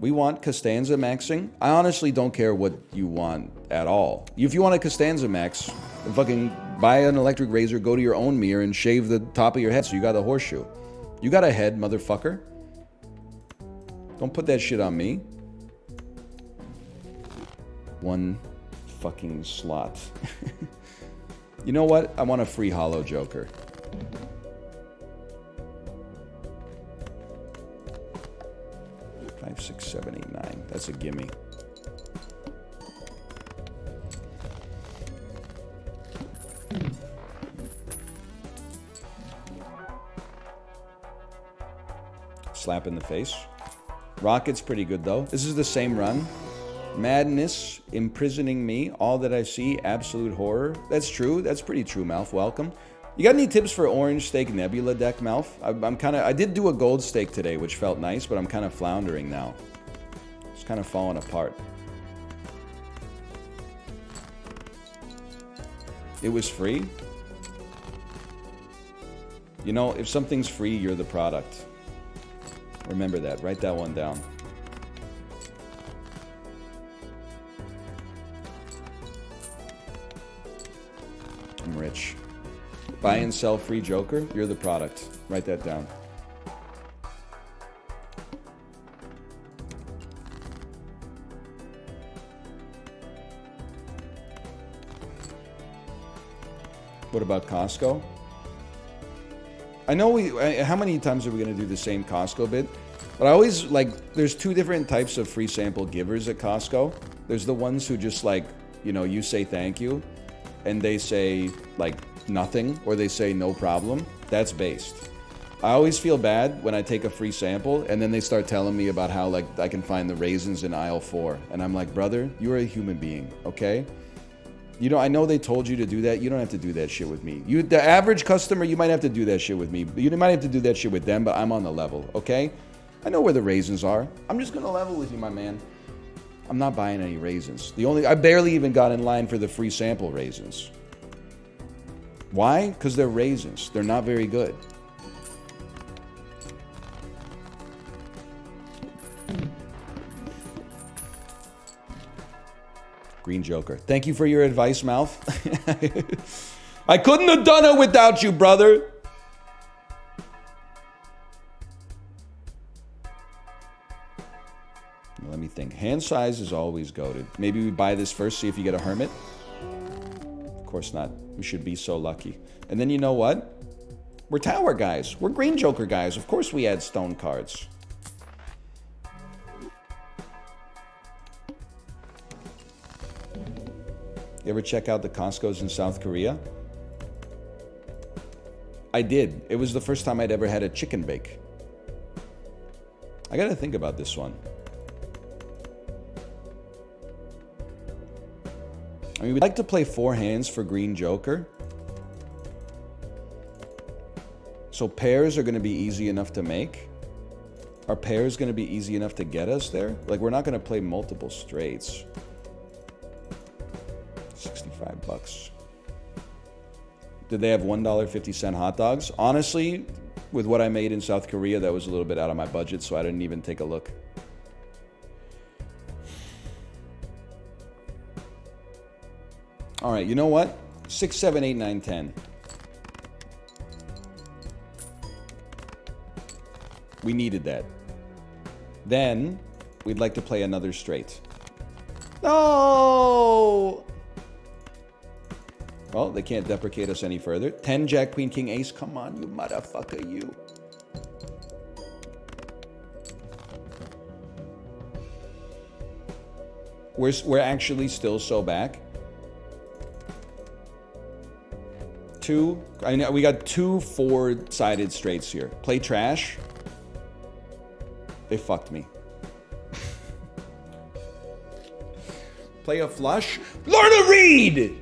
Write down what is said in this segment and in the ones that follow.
We want Costanza maxing. I honestly don't care what you want at all. If you want a Costanza max, then fucking buy an electric razor, go to your own mirror, and shave the top of your head so you got a horseshoe. You got a head, motherfucker. Don't put that shit on me. One fucking slot. You know what? I want a free hollow Joker. Five, 6, 7, 8, 9. That's a gimme. Slap in the face. Rocket's pretty good though. This is the same run. Madness, imprisoning me, all that I see, absolute horror. That's true. That's pretty true, Malf. Welcome. You got any tips for Orange Stake Nebula deck, Malf? I did do a gold stake today, which felt nice, but I'm kind of floundering now. It's kind of falling apart. It was free? You know, if something's free, you're the product. Remember that. Write that one down. I'm rich. Buy and sell free Joker. You're the product. Write that down. What about Costco? I know how many times are we going to do the same Costco bit? But I always, like, there's two different types of free sample givers at Costco. There's the ones who just, like, you know, you say thank you, and they say, like, nothing, or they say no problem. That's based. I always feel bad when I take a free sample, and then they start telling me about how, like, I can find the raisins in aisle 4. And I'm like, brother, you're a human being, okay? You know, I know they told you to do that. You don't have to do that shit with me. The average customer, you might have to do that shit with me. You might have to do that shit with them, but I'm on the level, okay? I know where the raisins are. I'm just gonna level with you, my man. I'm not buying any raisins. I barely even got in line for the free sample raisins. Why? Because they're raisins. They're not very good. Green Joker. Thank you for your advice, Mouth. I couldn't have done it without you, brother. Let me think. Hand size is always goated. Maybe we buy this first, see if you get a hermit. Of course not. We should be so lucky. And then you know what? We're tower guys. We're Green Joker guys. Of course we add stone cards. You ever check out the Costco's in South Korea? I did. It was the first time I'd ever had a chicken bake. I gotta think about this one. I mean, we'd like to play 4 hands for Green Joker. So pairs are gonna be easy enough to make. Are pairs gonna be easy enough to get us there? Like, we're not gonna play multiple straights. 65 bucks. Did they have $1.50 hot dogs? Honestly, with what I made in South Korea, that was a little bit out of my budget, so I didn't even take a look. All right, you know what? 6, 7, 8, 9, 10. We needed that. Then, we'd like to play another straight. No! Well, they can't deprecate us any further. 10, Jack, Queen, King, Ace. Come on, you motherfucker, you. We're actually still so back. 2. I know we got 2 4-sided straights here. Play trash. They fucked me. Play a flush. Learn to read!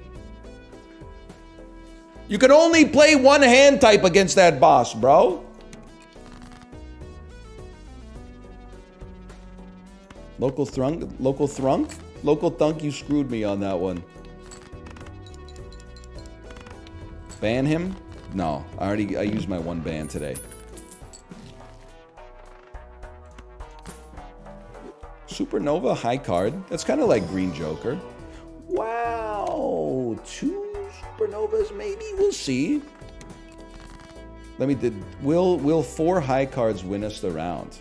You can only play one hand type against that boss, bro. Local thunk, you screwed me on that one. Ban him? No, I used my 1 ban today. Supernova, high card. That's kind of like Green Joker. Wow, 2 Supernovas maybe? We'll see. Will 4 high cards win us the round?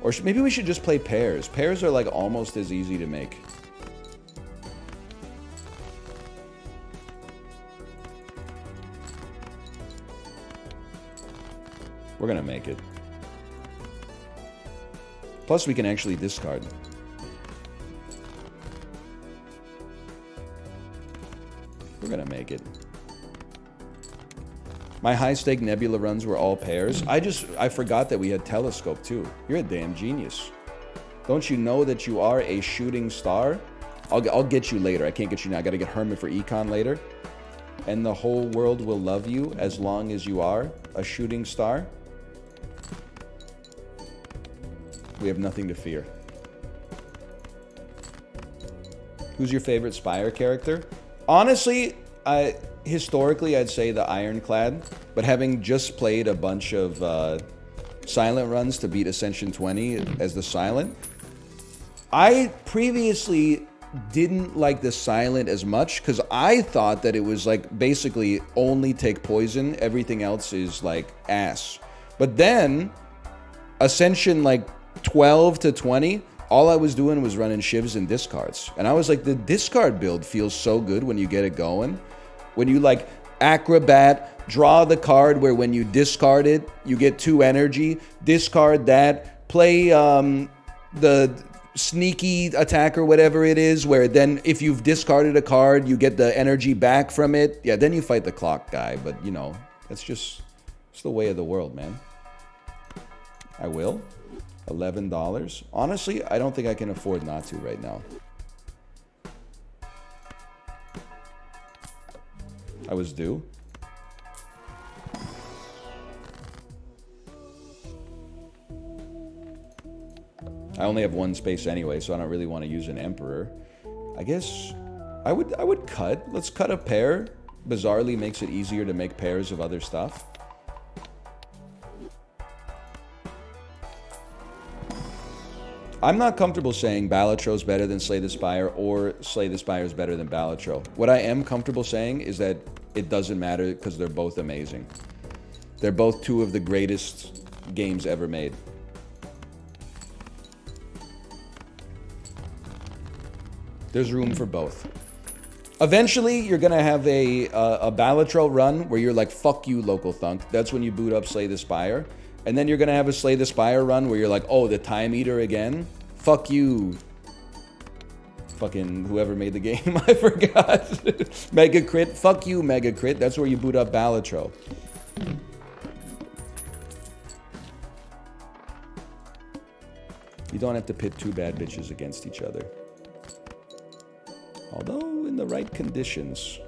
Or maybe we should just play pairs. Pairs are like almost as easy to make. We're gonna make it. Plus we can actually discard. We're gonna make it. My high-stake Nebula runs were all pairs. I forgot that we had Telescope, too. You're a damn genius. Don't you know that you are a shooting star? I'll get you later. I can't get you now. I gotta get Hermit for Econ later. And the whole world will love you as long as you are a shooting star. We have nothing to fear. Who's your favorite Spire character? Honestly, historically, I'd say the Ironclad, but having just played a bunch of Silent runs to beat Ascension 20 as the Silent, I previously didn't like the Silent as much because I thought that it was like basically only take poison, everything else is like ass. But then, Ascension like 12 to 20, all I was doing was running shivs and discards. And I was like, the discard build feels so good when you get it going. When you like acrobat, draw the card where when you discard it, you get 2 energy, discard that, play the sneaky attack or whatever it is, where then if you've discarded a card, you get the energy back from it. Yeah, then you fight the clock guy, but you know, it's the way of the world, man. I will. $11. Honestly, I don't think I can afford not to right now. I was due. I only have 1 space anyway, so I don't really want to use an Emperor. I guess I would cut. Let's cut a pair. Bizarrely makes it easier to make pairs of other stuff. I'm not comfortable saying Balatro's better than Slay the Spire or Slay the Spire is better than Balatro. What I am comfortable saying is that it doesn't matter because they're both amazing. They're both 2 of the greatest games ever made. There's room for both. Eventually, you're going to have a Balatro run where you're like, fuck you, local thunk. That's when you boot up Slay the Spire. And then you're going to have a Slay the Spire run where you're like, oh, the Time Eater again? Fuck you. Fucking whoever made the game, I forgot. Mega Crit. Fuck you, Mega Crit. That's where you boot up Balatro. You don't have to pit 2 bad bitches against each other. Although, in the right conditions.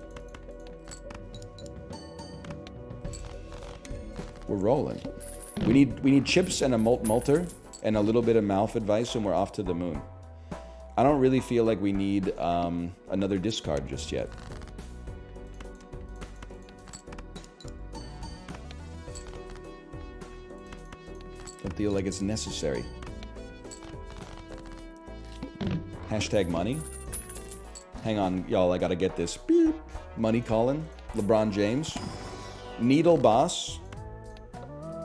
We're rolling. We need chips and a Molter and a little bit of Malf advice and we're off to the moon. I don't really feel like we need another discard just yet. Don't feel like it's necessary. Hashtag money. Hang on, y'all, I gotta get this. Beep. Money calling. LeBron James. Needle Boss.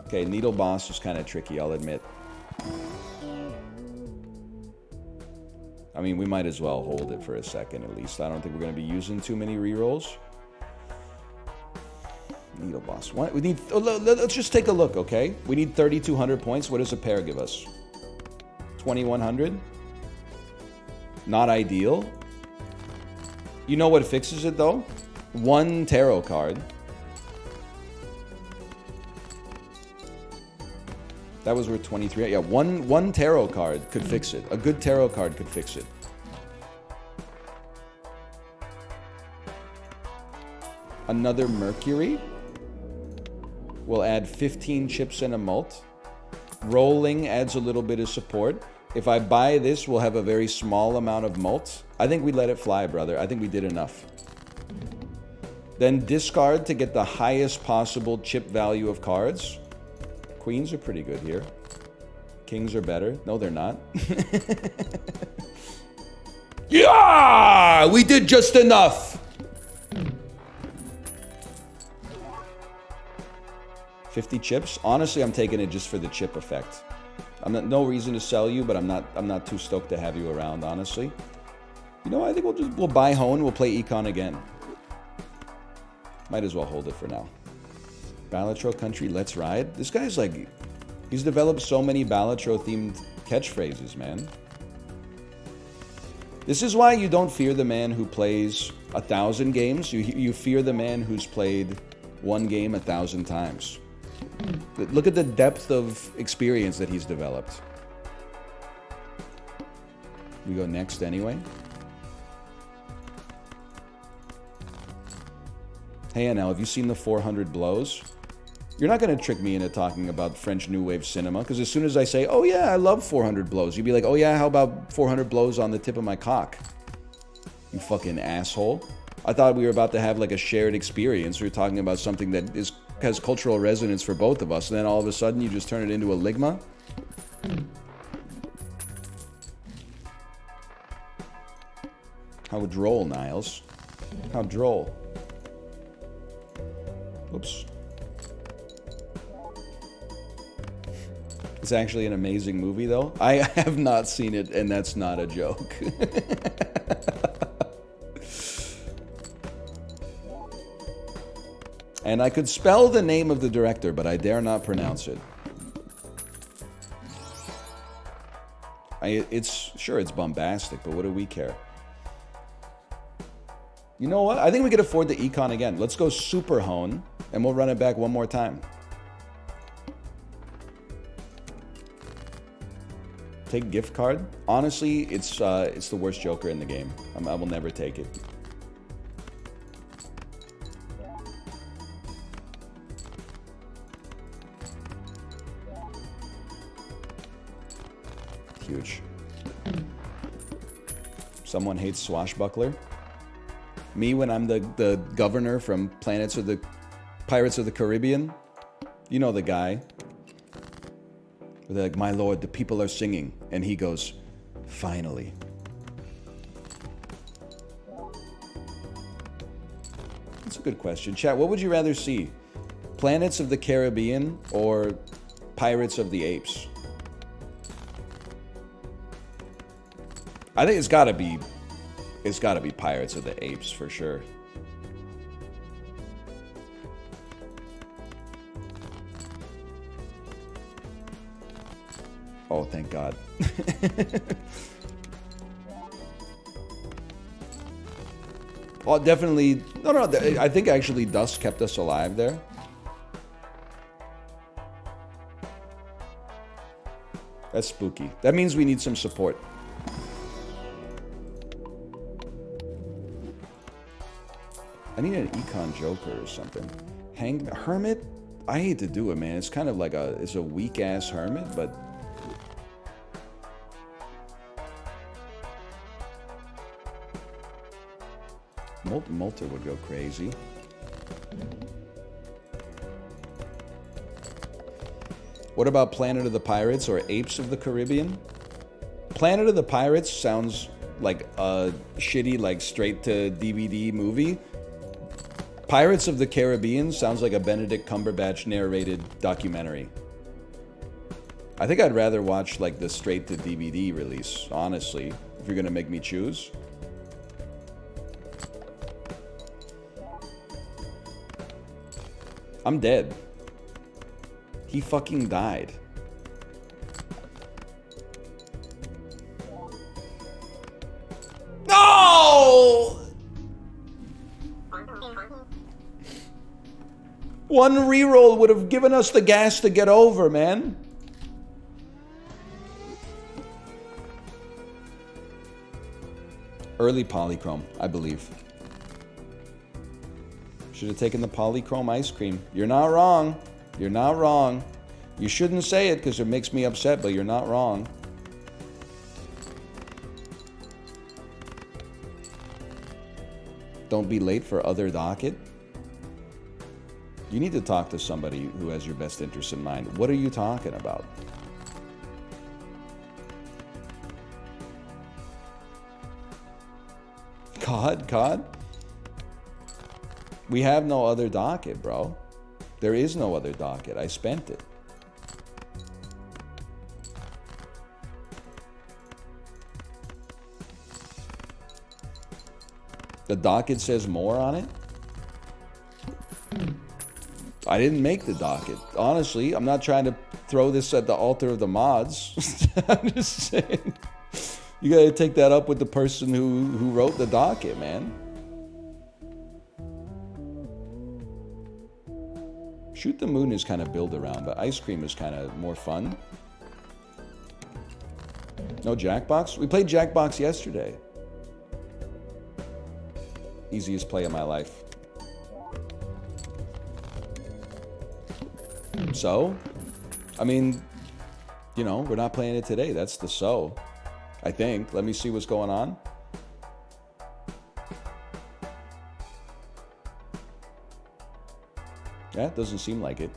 Okay, Needle Boss is kind of tricky, I'll admit. I mean, we might as well hold it for a second at least. I don't think we're going to be using too many rerolls. Needle Boss. What? We need. Let's just take a look, okay? We need 3,200 points. What does a pair give us? 2,100? Not ideal. You know what fixes it, though? 1 tarot card. That was worth 23. Yeah, one tarot card could fix it. A good tarot card could fix it. Another Mercury. We'll add 15 chips and a mult. Rolling adds a little bit of support. If I buy this, we'll have a very small amount of mult. I think we let it fly, brother. I think we did enough. Then discard to get the highest possible chip value of cards. Queens are pretty good here. Kings are better. No, they're not. Yeah! We did just enough! 50 chips? Honestly, I'm taking it just for the chip effect. No reason to sell you, but I'm not too stoked to have you around, honestly. You know, I think we'll buy Hone, we'll play Econ again. Might as well hold it for now. Balatro Country, let's ride. This guy's like, he's developed so many Balatro-themed catchphrases, man. This is why you don't fear the man who plays 1,000 games. You fear the man who's played one game 1,000 times. Look at the depth of experience that he's developed. We go next anyway. Hey, now, have you seen the 400 blows? You're not going to trick me into talking about French New Wave cinema, because as soon as I say, oh yeah, I love 400 blows, you'd be like, oh yeah, how about 400 blows on the tip of my cock? You fucking asshole. I thought we were about to have like a shared experience. We were talking about something that has cultural resonance for both of us, and then all of a sudden you just turn it into a ligma? How droll, Niles. How droll. Oops. It's actually an amazing movie, though. I have not seen it, and that's not a joke. And I could spell the name of the director, but I dare not pronounce it. Sure, it's bombastic, but what do we care? You know what? I think we could afford the Econ again. Let's go Super Hone, and we'll run it back one more time. Take gift card? Honestly, it's the worst Joker in the game. I will never take it. Huge. Someone hates Swashbuckler. Me when I'm the governor from Pirates of the Caribbean. You know the guy. They're like, my lord, the people are singing. And he goes, finally. That's a good question. Chat, what would you rather see? Planets of the Caribbean or Pirates of the Apes? I think it's gotta be Pirates of the Apes for sure. Oh, thank God. Well, definitely. No, I think actually Dust kept us alive there. That's spooky. That means we need some support. I need an Econ Joker or something. Hermit? I hate to do it, man. It's kind of like it's a weak-ass Hermit, but... Molter would go crazy. What about Planet of the Pirates or Apes of the Caribbean? Planet of the Pirates sounds like a shitty, like, straight-to-DVD movie. Pirates of the Caribbean sounds like a Benedict Cumberbatch narrated documentary. I think I'd rather watch, like, the straight-to-DVD release, honestly, if you're gonna make me choose. I'm dead. He fucking died. No! One reroll would have given us the gas to get over, man. Early polychrome, I believe. Should have taken the polychrome ice cream. You're not wrong. You're not wrong. You shouldn't say it because it makes me upset, but you're not wrong. Don't be late for other docket. You need to talk to somebody who has your best interest in mind. What are you talking about? COD? We have no other docket, bro. There is no other docket. I spent it. The docket says more on it? I didn't make the docket. Honestly, I'm not trying to throw this at the altar of the mods. I'm just saying. You gotta take that up with the person who wrote the docket, man. Shoot the Moon is kind of build around, but Ice Cream is kind of more fun. No Jackbox? We played Jackbox yesterday. Easiest play of my life. So, I mean, you know, we're not playing it today. That's the so. I think. Let me see what's going on. Yeah, it doesn't seem like it.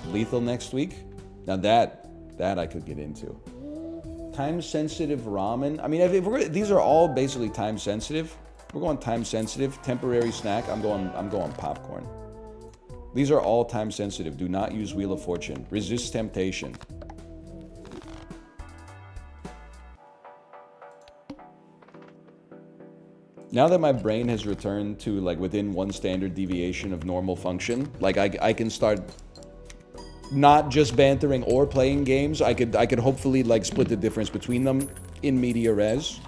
Lethal next week? Now that I could get into. Time-sensitive ramen. I mean, if we're, these are all basically time-sensitive. We're going time-sensitive. Temporary snack. I'm going popcorn. These are all time-sensitive. Do not use Wheel of Fortune. Resist temptation. Now that my brain has returned to like within one standard deviation of normal function, like I can start not just bantering or playing games. I could hopefully like split the difference between them in media res,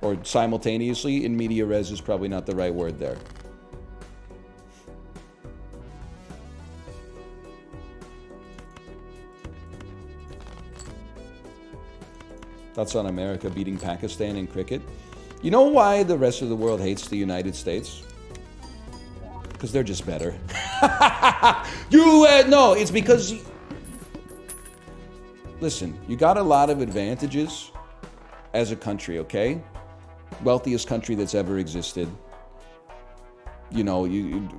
or simultaneously. In media res is probably not the right word there. Thoughts on America beating Pakistan in cricket? You know why the rest of the world hates the United States? Because they're just better. No, it's because... Listen, you got a lot of advantages as a country, okay? Wealthiest country that's ever existed. You know,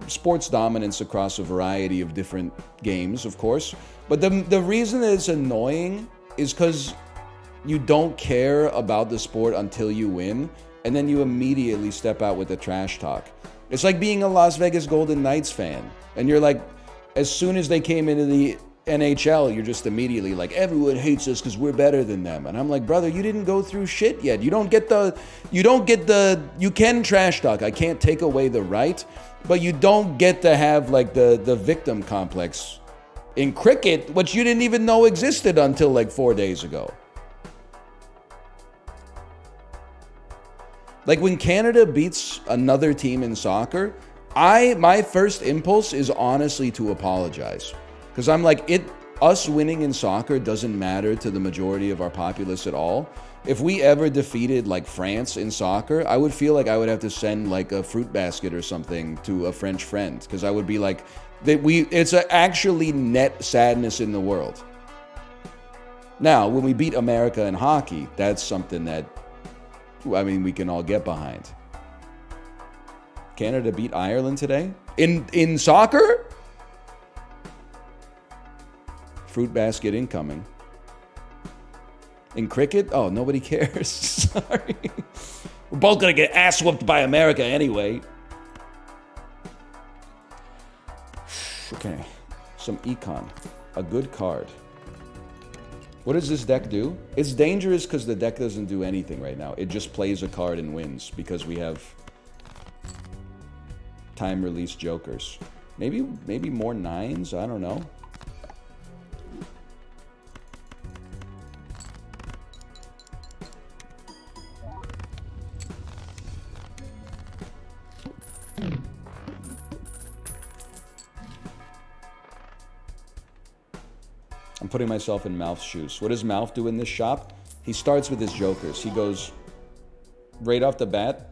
sports dominance across a variety of different games, of course. But the reason that it's annoying is because you don't care about the sport until you win, and then you immediately step out with the trash talk. It's like being a Las Vegas Golden Knights fan, and you're like, as soon as they came into the NHL, you're just immediately like, everyone hates us because we're better than them. And I'm like, brother, you didn't go through shit yet. You can trash talk. I can't take away the right, but you don't get to have like the victim complex in cricket, which you didn't even know existed until like 4 days ago. Like when Canada beats another team in soccer, my first impulse is honestly to apologize. Because I'm like, us winning in soccer doesn't matter to the majority of our populace at all. If we ever defeated like France in soccer, I would feel like I would have to send like a fruit basket or something to a French friend. Because I would be like, it's actually net sadness in the world. Now, when we beat America in hockey, that's something that, I mean, we can all get behind. Canada beat Ireland today? In soccer? Fruit basket incoming. In cricket? Oh, nobody cares. Sorry. We're both gonna get ass whooped by America anyway. Okay. Some econ. A good card. What does this deck do? It's dangerous because the deck doesn't do anything right now. It just plays a card and wins because we have time release jokers. Maybe more 9s? I don't know. I'm putting myself in Malf's shoes. What does Malf do in this shop? He starts with his jokers. He goes right off the bat.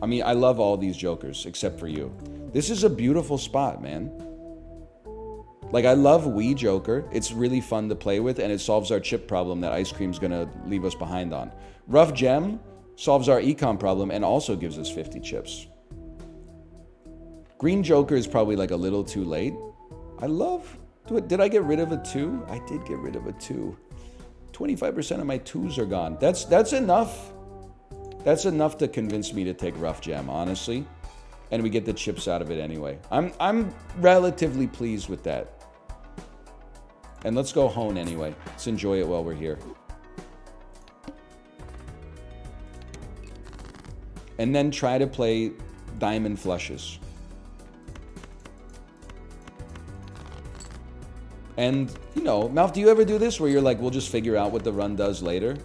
I mean, I love all these jokers except for you. This is a beautiful spot, man. Like, I love Wii Joker. It's really fun to play with, and it solves our chip problem that Ice Cream's gonna leave us behind on. Rough Gem solves our econ problem and also gives us 50 chips. Green Joker is probably like a little too late. I love Did I get rid of a 2? I did get rid of a 2. 25% of my 2s are gone. That's enough. That's enough to convince me to take Rough Gem, honestly. And we get the chips out of it anyway. I'm relatively pleased with that. And let's go hone anyway. Let's enjoy it while we're here. And then try to play diamond flushes. And, you know, Malf, do you ever do this where you're like, we'll just figure out what the run does later?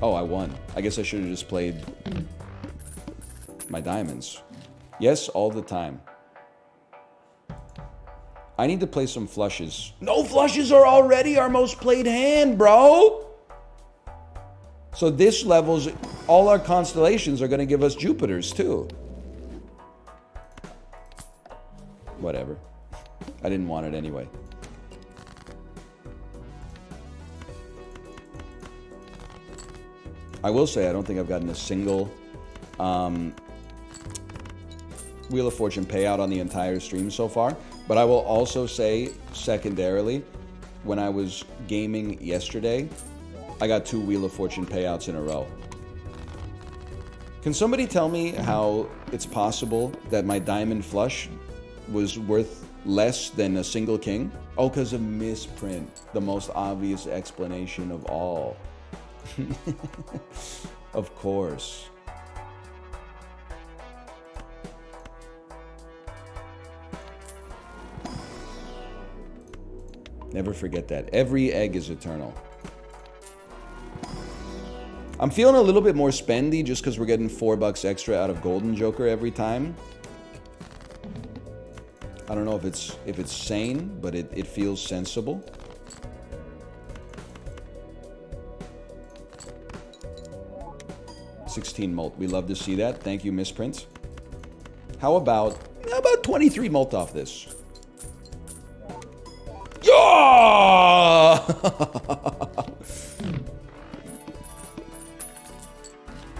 Oh, I won. I guess I should have just played my diamonds. Yes, all the time. I need to play some flushes. No flushes are already our most played hand, bro! So this level's, all our constellations are going to give us Jupiters, too. Whatever. I didn't want it anyway. I will say I don't think I've gotten a single Wheel of Fortune payout on the entire stream so far. But I will also say, secondarily, when I was gaming yesterday, I got 2 Wheel of Fortune payouts in a row. Can somebody tell me how it's possible that my diamond flush was worth less than a single king? Oh, because of misprint. The most obvious explanation of all. Of course. Never forget that. Every egg is eternal. I'm feeling a little bit more spendy just because we're getting $4 extra out of Golden Joker every time. I don't know if it's sane, but it feels sensible. $16 molt. We love to see that. Thank you, Misprint. How about 23 molt off this? Yeah!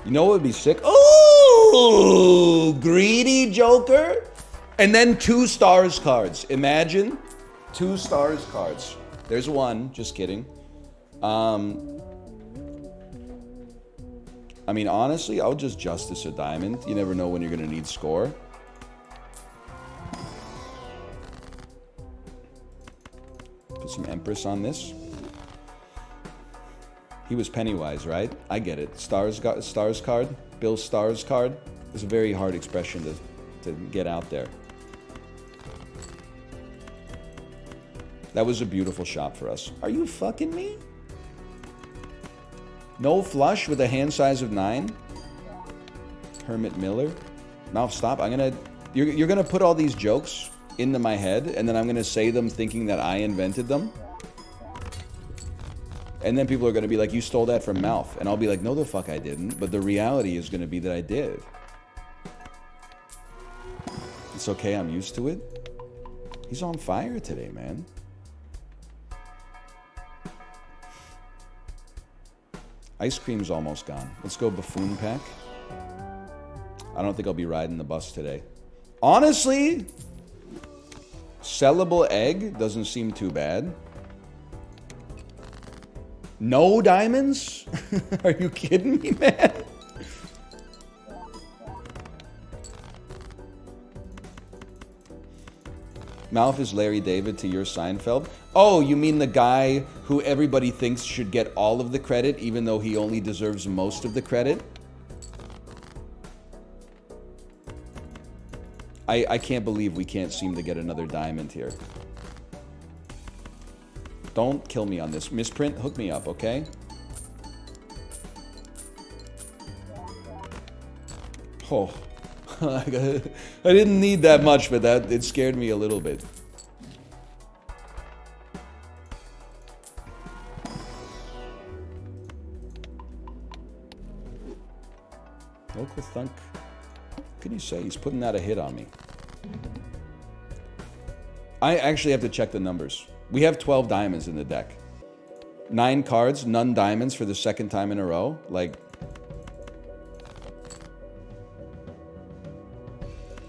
You know what would be sick? Oh, greedy Joker. And then 2 stars cards. Imagine 2 stars cards. There's one. Just kidding. I mean, honestly, I'll just Justice a diamond. You never know when you're going to need score. Put some Empress on this. He was Pennywise, right? I get it. Stars card. Bill's Stars card. It's a very hard expression to get out there. That was a beautiful shot for us. Are you fucking me? No flush with a hand size of 9? Hermit Miller? Mouth, stop. You're gonna put all these jokes into my head, and then I'm gonna say them thinking that I invented them. And then people are gonna be like, you stole that from Mouth. And I'll be like, no the fuck I didn't. But the reality is gonna be that I did. It's okay, I'm used to it. He's on fire today, man. Ice cream's almost gone. Let's go Buffoon Pack. I don't think I'll be riding the bus today. Honestly, sellable egg doesn't seem too bad. No diamonds? Are you kidding me, man? Mouth is Larry David to your Seinfeld. Oh, you mean the guy who everybody thinks should get all of the credit, even though he only deserves most of the credit? I can't believe we can't seem to get another diamond here. Don't kill me on this. Misprint, hook me up, okay? Oh. I didn't need that much, but it scared me a little bit. Local thunk. What can you say? He's putting out a hit on me. I actually have to check the numbers. We have 12 diamonds in the deck. 9 cards, none diamonds for the second time in a row. Like...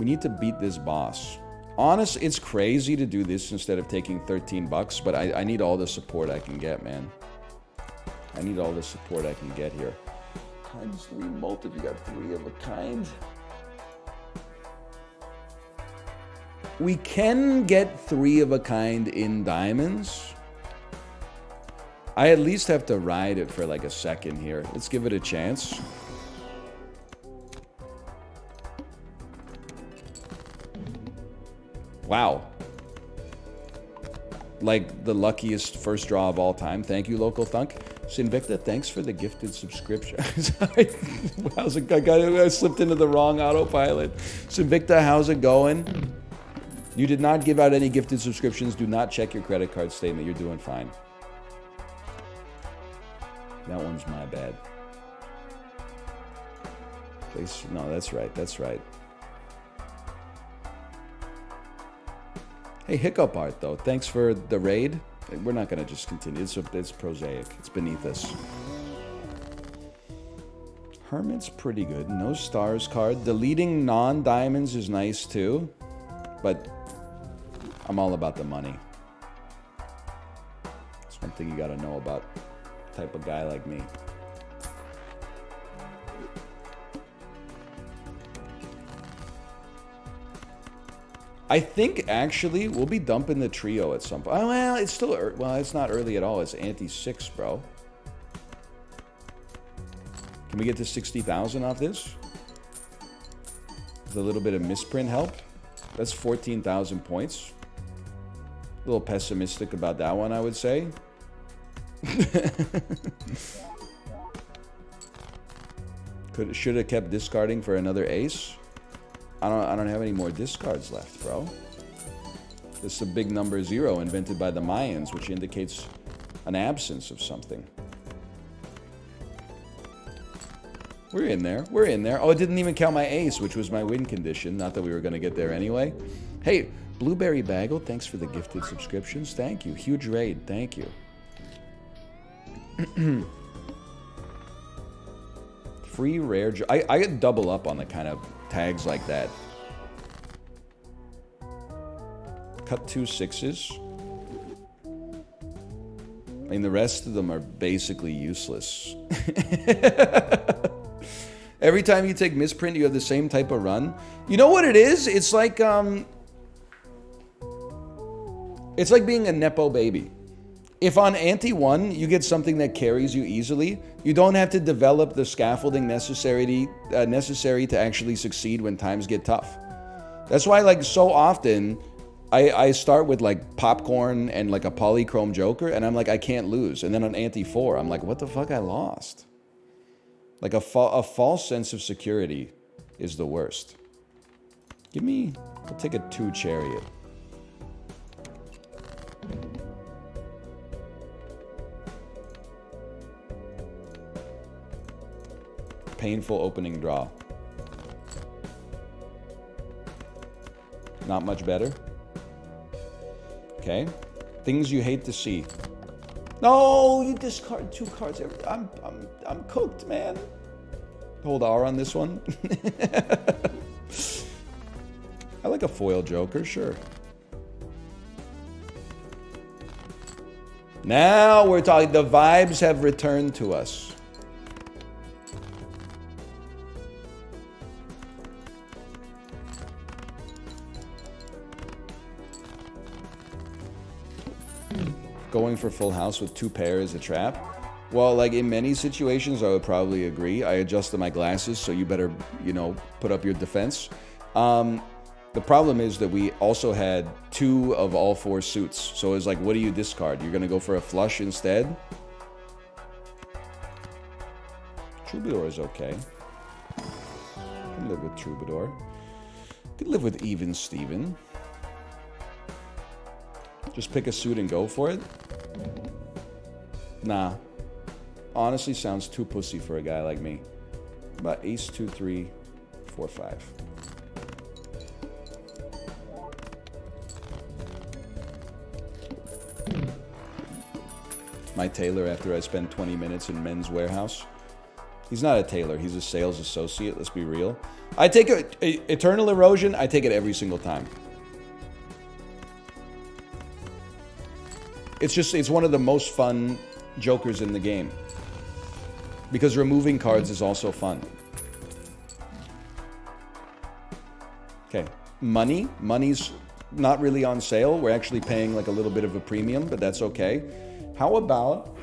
We need to beat this boss. Honest, it's crazy to do this instead of taking 13 bucks, but I need all the support I can get, man. I need all the support I can get here. Times 3 multi, you got 3 of a kind. We can get 3 of a kind in diamonds. I at least have to ride it for like a second here. Let's give it a chance. Wow. Like the luckiest first draw of all time. Thank you, Local Thunk. Sinvicta, thanks for the gifted subscription. Sorry. How's it going? I slipped into the wrong autopilot. Sinvicta, how's it going? You did not give out any gifted subscriptions. Do not check your credit card statement. You're doing fine. That one's my bad. No, that's right. That's right. Hey, Hiccup Art, though. Thanks for the raid. We're not going to just continue. It's prosaic. It's beneath us. Hermit's pretty good. No stars card. Deleting non-diamonds is nice, too. But I'm all about the money. That's one thing you got to know about a type of guy like me. I think, actually, we'll be dumping the trio at some point. Oh, well, it's still... Well, it's not early at all. It's ante-6, bro. Can we get to 60,000 off this? With a little bit of misprint help? That's 14,000 points. A little pessimistic about that one, I would say. Should have kept discarding for another ace. I don't have any more discards left, bro. This is a big number 0 invented by the Mayans, which indicates an absence of something. We're in there. We're in there. Oh, it didn't even count my ace, which was my win condition. Not that we were going to get there anyway. Hey, Blueberry Bagel, thanks for the gifted subscriptions. Thank you. Huge raid. Thank you. Free rare... I get double up on the kind of tags like that. Cut 2 6s. I mean, the rest of them are basically useless. Every time you take misprint, you have the same type of run. You know what it is? It's like being a Nepo baby. If on ante 1 you get something that carries you easily, you don't have to develop the scaffolding necessary to actually succeed when times get tough. That's why, like, so often I start with like popcorn and like a polychrome joker, and I'm like, I can't lose. And then on ante 4, I'm like, what the fuck, I lost. Like a false sense of security is the worst. I'll take a 2 chariot. Painful opening draw. Not much better. Okay. Things you hate to see. No, you discard 2 cards. I'm cooked, man. Hold R on this one. I like a foil joker, sure. Now we're talking. The vibes have returned to us. Going for full house with 2 pair is a trap. Well, like in many situations, I would probably agree. I adjusted my glasses, so you better, put up your defense. The problem is that we also had 2 of all 4 suits. So it's like, what do you discard? You're going to go for a flush instead? Troubadour is okay. I can live with Troubadour. I can live with Even Steven. Just pick a suit and go for it? Nah. Honestly, sounds too pussy for a guy like me. About ace, 2, 3, 4, 5. My tailor after I spend 20 minutes in Men's Warehouse. He's not a tailor. He's a sales associate. Let's be real. I take Eternal Erosion. I take it every single time. It's one of the most fun jokers in the game. Because removing cards is also fun. Okay. Money's not really on sale. We're actually paying like a little bit of a premium, but that's okay. How about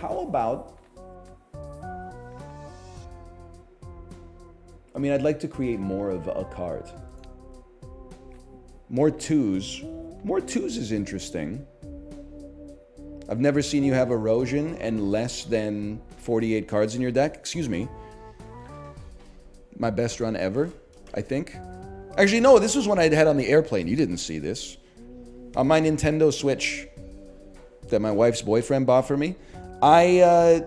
I mean, I'd like to create more of a card. More twos. More twos is interesting. I've never seen you have erosion and less than 48 cards in your deck. Excuse me. My best run ever, I think. Actually, no, this was one I had on the airplane. You didn't see this. On my Nintendo Switch that my wife's boyfriend bought for me, I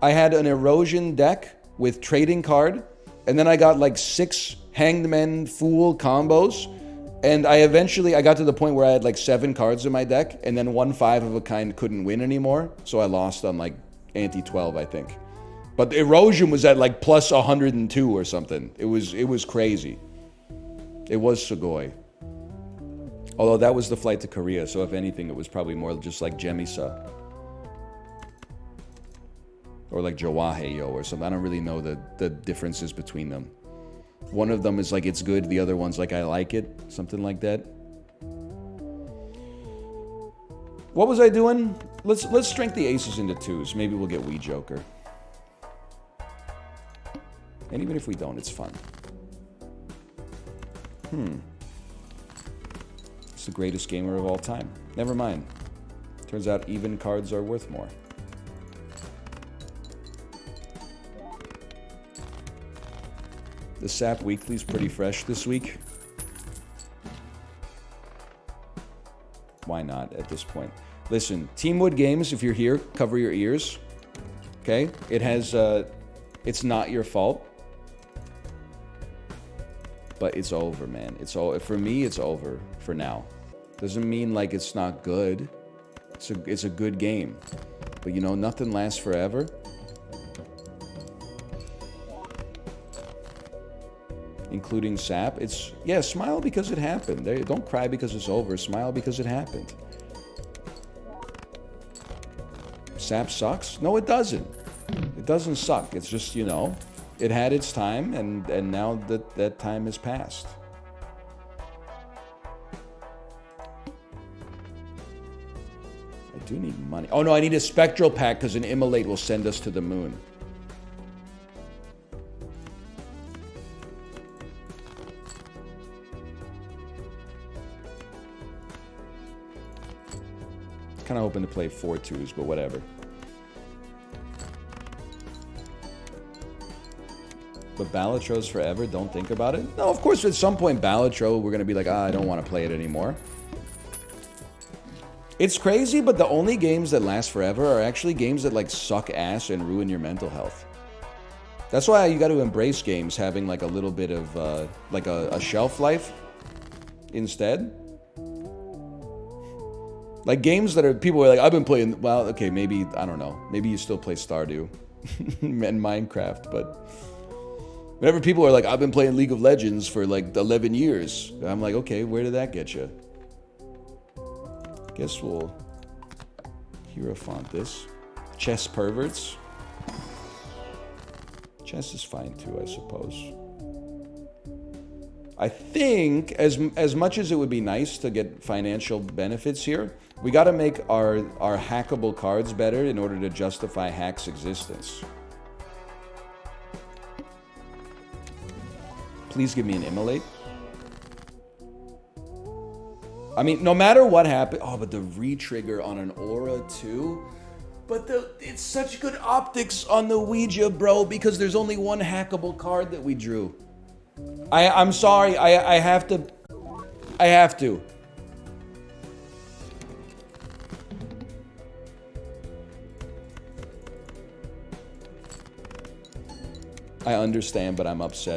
had an erosion deck with trading card, and then I got like 6 Hanged Men Fool combos, and I got to the point where I had like 7 cards in my deck, and then one 5 of a kind couldn't win anymore, so I lost on like ante 12, I think. But the erosion was at like plus 102 or something. It was crazy. It was Sugoi. Although that was the flight to Korea, so if anything, it was probably more just like Jemisa. Or like Jawaheyo or something. I don't really know the differences between them. One of them is like it's good, the other one's like I like it. Something like that. What was I doing? Let's strength the aces into 2s. Maybe we'll get Wii Joker. And even if we don't, it's fun. It's the greatest gamer of all time. Never mind. Turns out even cards are worth more. The SAP Weekly's pretty fresh this week. Why not at this point? Listen, Teamwood Games, if you're here, cover your ears. Okay? It's not your fault. But it's over, man. For me, it's over for now. Doesn't mean like it's not good. It's a good game. But you know, nothing lasts forever. Including SAP. Smile because it happened. Don't cry because it's over. Smile because it happened. SAP sucks? No, it doesn't. It doesn't suck. It's just, you know, it had its time, and now that time has passed. I do need money. Oh no, I need a spectral pack because an immolate will send us to the moon. Kind of hoping to play 4 2s, but whatever. But Balatro's forever, don't think about it. No, of course, at some point, Balatro, we're going to be like, I don't want to play it anymore. It's crazy, but the only games that last forever are actually games that, like, suck ass and ruin your mental health. That's why you got to embrace games having, like, a little bit of, like, a shelf life instead. Like, games that are, people are like, I've been playing, well, okay, maybe, I don't know. Maybe you still play Stardew and Minecraft, but whenever people are like, I've been playing League of Legends for like 11 years. I'm like, okay, where did that get you? Guess we'll Hierophant this. Chess perverts. Chess is fine too, I suppose. I think as much as it would be nice to get financial benefits here, we got to make our hackable cards better in order to justify Hack's existence. Please give me an immolate. I mean, no matter what happened... Oh, but the re-trigger on an aura too? But it's such good optics on the Ouija, bro, because there's only one hackable card that we drew. I'm sorry, I have to. I have to. I understand, but I'm upset.